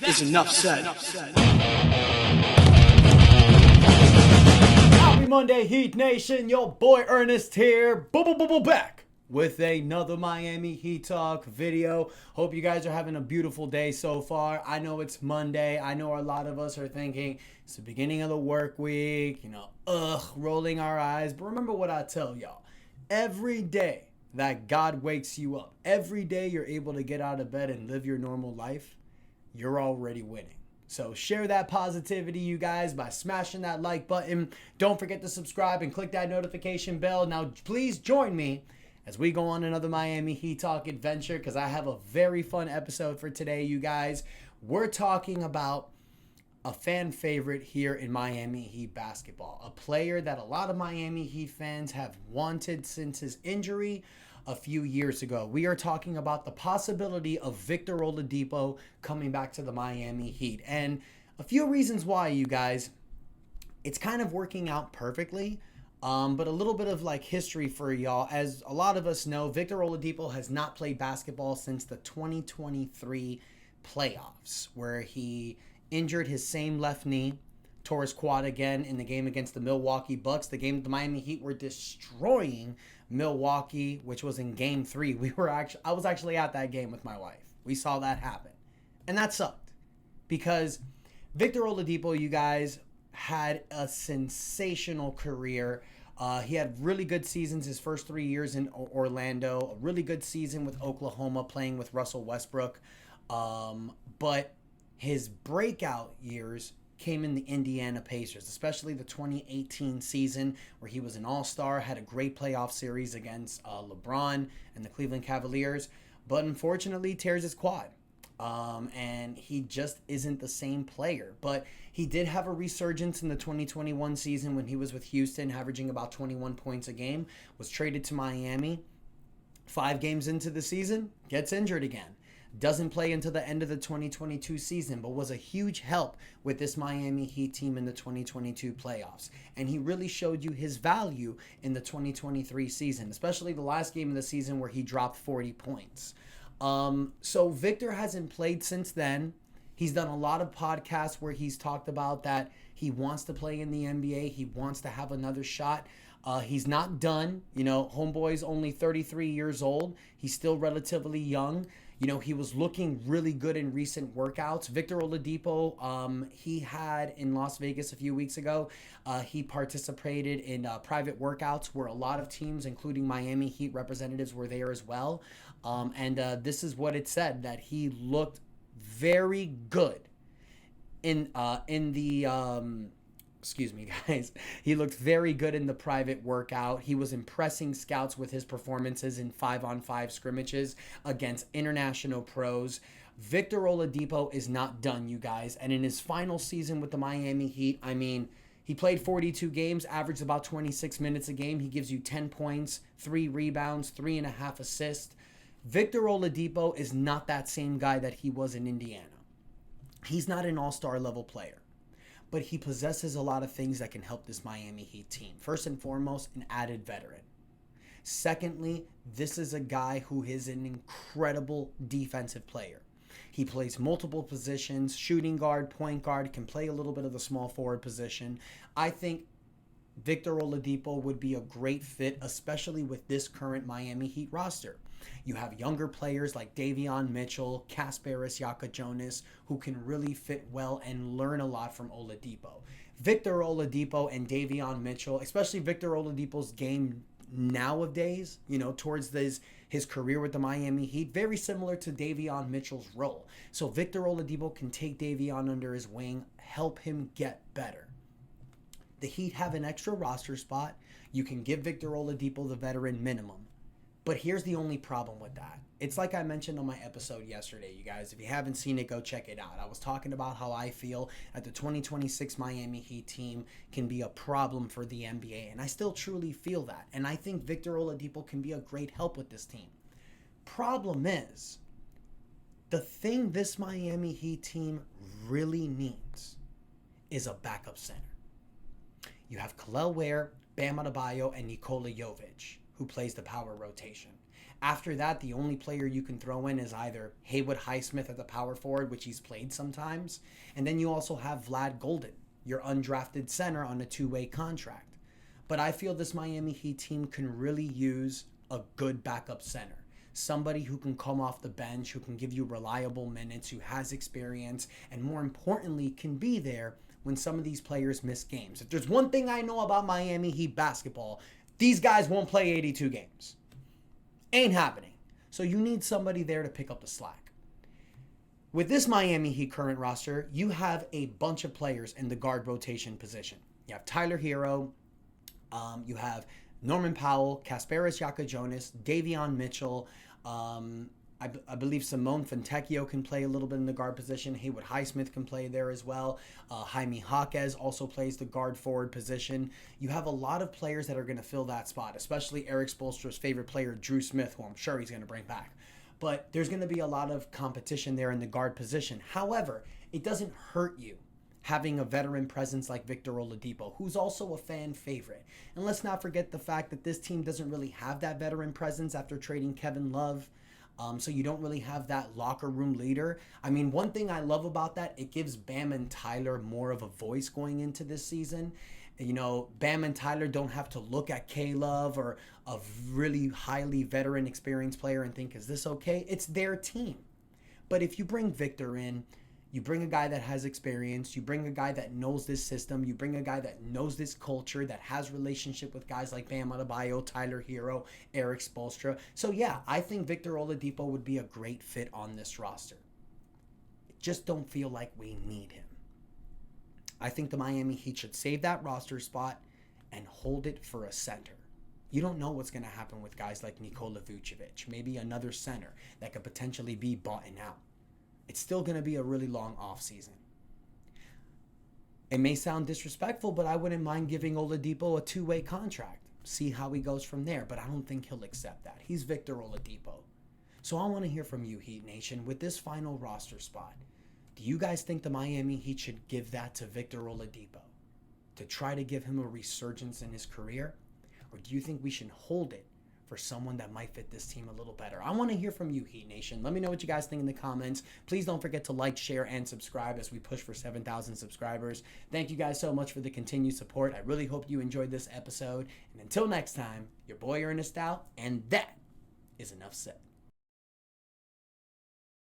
is enough said. Happy Monday, Heat Nation. Your boy Ernest here. Back with another Miami Heat Talk video. Hope you guys are having a beautiful day so far. I know it's Monday. I know a lot of us are thinking it's the beginning of the work week, rolling our eyes. But remember what I tell y'all. Every day that God wakes you up, every day you're able to get out of bed and live your normal life, you're already winning. So share that positivity, you guys, by smashing that like button. Don't forget to subscribe and click that notification bell. Now, please join me as we go on another Miami Heat Talk adventure, because I have a very fun episode for today, you guys. We're talking about a fan favorite here in Miami Heat basketball, a player that a lot of Miami Heat fans have wanted since his injury a few years ago. We are talking about the possibility of Victor Oladipo coming back to the Miami Heat. And a few reasons why, you guys. It's kind of working out perfectly. But a little bit of history for y'all. As a lot of us know, Victor Oladipo has not played basketball since the 2023 playoffs, where he injured his same left knee, tore his quad again in the game against the Milwaukee Bucks. The game the Miami Heat were destroying Milwaukee, which was in Game 3. I was actually at that game with my wife. We saw that happen. And that sucked. Because Victor Oladipo, you guys, had a sensational career. He had really good seasons his first 3 years in Orlando, a really good season with Oklahoma playing with Russell Westbrook. But his breakout years came in the Indiana Pacers, especially the 2018 season where he was an all-star, had a great playoff series against LeBron and the Cleveland Cavaliers, but unfortunately tears his quad. And he just isn't the same player. But he did have a resurgence in the 2021 season when he was with Houston, averaging about 21 points a game, was traded to Miami. 5 games into the season, gets injured again. Doesn't play until the end of the 2022 season, but was a huge help with this Miami Heat team in the 2022 playoffs. And he really showed you his value in the 2023 season, especially the last game of the season where he dropped 40 points. So Victor hasn't played since then. He's done a lot of podcasts where he's talked about that he wants to play in the NBA. He wants to have another shot. He's not done. Homeboy's only 33 years old. He's still relatively young. He was looking really good in recent workouts. Victor Oladipo, he had in Las Vegas a few weeks ago, he participated in private workouts where a lot of teams, including Miami Heat representatives, were there as well. And this is what it said, that he looked very good in the excuse me, guys. He looked very good in the private workout. He was impressing scouts with his performances in 5-on-5 scrimmages against international pros. Victor Oladipo is not done, you guys. And in his final season with the Miami Heat, he played 42 games, averaged about 26 minutes a game. He gives you 10 points, 3 rebounds, 3.5 assists. Victor Oladipo is not that same guy that he was in Indiana. He's not an all-star level player, but he possesses a lot of things that can help this Miami Heat team. First and foremost, an added veteran. Secondly, this is a guy who is an incredible defensive player. He plays multiple positions, shooting guard, point guard, can play a little bit of the small forward position. I think Victor Oladipo would be a great fit, especially with this current Miami Heat roster. You have younger players like Davion Mitchell, Kasparis Jonas, who can really fit well and learn a lot from Oladipo. Victor Oladipo and Davion Mitchell, especially Victor Oladipo's game nowadays, towards his career with the Miami Heat, very similar to Davion Mitchell's role. So Victor Oladipo can take Davion under his wing, help him get better. The Heat have an extra roster spot. You can give Victor Oladipo the veteran minimum. But here's the only problem with that. It's like I mentioned on my episode yesterday, you guys. If you haven't seen it, go check it out. I was talking about how I feel that the 2026 Miami Heat team can be a problem for the NBA. And I still truly feel that. And I think Victor Oladipo can be a great help with this team. Problem is, the thing this Miami Heat team really needs is a backup center. You have Kel'el Ware, Bam Adebayo, and Nikola Jovic, who plays the power rotation. After that, the only player you can throw in is either Haywood Highsmith at the power forward, which he's played sometimes, and then you also have Vlad Golden, your undrafted center on a two-way contract. But I feel this Miami Heat team can really use a good backup center. Somebody who can come off the bench, who can give you reliable minutes, who has experience, and more importantly, can be there when some of these players miss games. If there's one thing I know about Miami Heat basketball, these guys won't play 82 games. Ain't happening. So you need somebody there to pick up the slack. With this Miami Heat current roster, you have a bunch of players in the guard rotation position. You have Tyler Hero, you have Norman Powell, Kasparis Jonas, Davion Mitchell. I believe Simone Fontecchio can play a little bit in the guard position. Haywood Highsmith can play there as well. Jaime Jaquez also plays the guard forward position. You have a lot of players that are going to fill that spot, especially Eric Spoelstra's favorite player, Drew Smith, who I'm sure he's going to bring back. But there's going to be a lot of competition there in the guard position. However, it doesn't hurt you having a veteran presence like Victor Oladipo, who's also a fan favorite. And let's not forget the fact that this team doesn't really have that veteran presence after trading Kevin Love. So you don't really have that locker room leader. I mean, one thing I love about that, it gives Bam and Tyler more of a voice going into this season. You know, Bam and Tyler don't have to look at K-Love or a really highly veteran experienced player and think, is this okay? It's their team. But if you bring Victor in, you bring a guy that has experience, you bring a guy that knows this system, you bring a guy that knows this culture, that has relationship with guys like Bam Adebayo, Tyler Hero, Eric Spoelstra. So yeah, I think Victor Oladipo would be a great fit on this roster. Just don't feel like we need him. I think the Miami Heat should save that roster spot and hold it for a center. You don't know what's going to happen with guys like Nikola Vucevic, maybe another center that could potentially be bought out. It's still going to be a really long offseason. It may sound disrespectful, but I wouldn't mind giving Oladipo a two-way contract. See how he goes from there, but I don't think he'll accept that. He's Victor Oladipo. So I want to hear from you, Heat Nation, with this final roster spot. Do you guys think the Miami Heat should give that to Victor Oladipo to try to give him a resurgence in his career? Or do you think we should hold it for someone that might fit this team a little better? I want to hear from you, Heat Nation. Let me know what you guys think in the comments. Please don't forget to like, share, and subscribe as we push for 7,000 subscribers. Thank you guys so much for the continued support. I really hope you enjoyed this episode. And until next time, your boy Ernest out, and that is enough said.